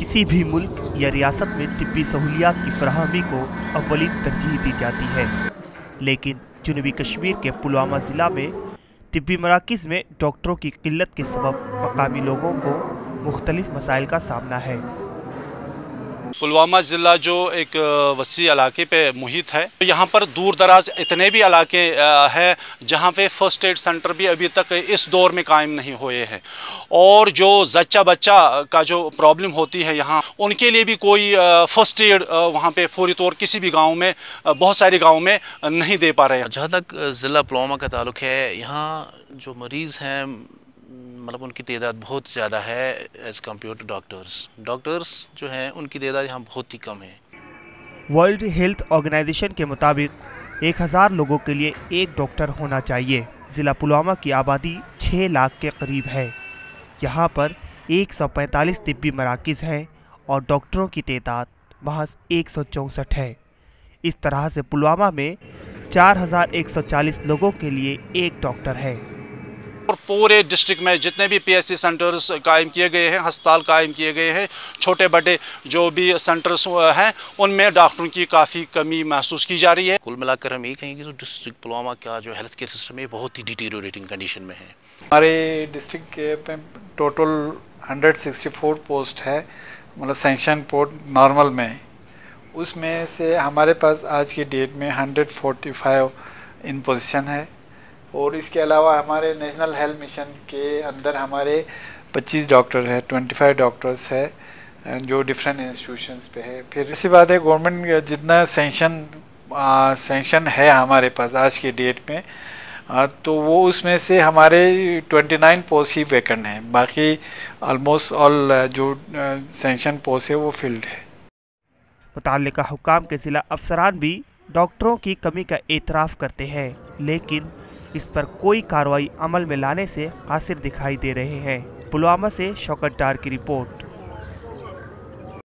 किसी भी मुल्क या रियासत में तिब्बी सहूलियात की फराहमी को अव्वलीन तरजीह दी जाती है, लेकिन जनूबी कश्मीर के पुलवामा ज़िला में तिब्बी मराकिज़ में डॉक्टरों की किल्लत के सबब मकामी लोगों को मुख्तलिफ मसाइल का सामना है। पुलवामा ज़िला जो एक वसी इलाके पे मुहित है, यहाँ पर दूर दराज इतने भी इलाके हैं जहाँ पे फ़र्स्ट एड सेंटर भी अभी तक इस दौर में कायम नहीं हुए हैं, और जो जच्चा बच्चा का जो प्रॉब्लम होती है यहाँ, उनके लिए भी कोई फ़र्स्ट एड वहाँ पे फौरी तौर किसी भी गांव में, बहुत सारे गांव में नहीं दे पा रहे हैं। जहाँ तक ज़िला पुलवामा का ताल्लुक है, यहाँ जो मरीज़ हैं मतलब उनकी तादाद बहुत ज़्यादा है एज़ कम्पेयर टू डॉक्टर्स जो हैं उनकी तादाद यहाँ बहुत ही कम है। वर्ल्ड हेल्थ ऑर्गेनाइजेशन के मुताबिक 1000 लोगों के लिए एक डॉक्टर होना चाहिए। ज़िला पुलवामा की आबादी 6 लाख के करीब है। यहाँ पर 145 तिब्बी मराकिज़ हैं और डॉक्टरों की तादाद महज 164 है। इस तरह से पुलवामा में 4140 लोगों के लिए एक डॉक्टर है। और पूरे डिस्ट्रिक्ट में जितने भी पीएचसी सेंटर्स कायम किए गए हैं, अस्पताल कायम किए गए हैं, छोटे बड़े जो भी सेंटर्स हैं, उनमें डॉक्टरों की काफ़ी कमी महसूस की जा रही है। कुल मिलाकर हम ये कहेंगे कि जो डिस्ट्रिक्ट पुलवामा का जो हेल्थ केयर सिस्टम है बहुत ही डिटीरियोरेटिंग कंडीशन में है। हमारे डिस्ट्रिक्ट के पे टोटल 164 पोस्ट है, मतलब सैंक्शन पोस्ट नॉर्मल में, उसमें से हमारे पास आज की डेट में 145 इन पोजीशन है। और इसके अलावा हमारे नेशनल हेल्थ मिशन के अंदर हमारे 25 डॉक्टर है, 25 डॉक्टर्स है जो डिफरेंट इंस्टीट्यूशंस पे है। फिर ऐसी बात है, गवर्नमेंट जितना सैंक्शन है हमारे पास आज की डेट में, तो वो उसमें से हमारे 29 पोस्ट ही वैकेंट हैं, बाकी ऑलमोस्ट ऑल जो सैंक्शन पोस्ट है वो फिल्ड है। मुतल्लिका हुक्काम के ज़िला अफसरान भी डॉक्टरों की कमी का एतराफ़ करते हैं, लेकिन इस पर कोई कार्रवाई अमल में लाने से कासिर दिखाई दे रहे हैं। पुलवामा से शौकत डार की रिपोर्ट।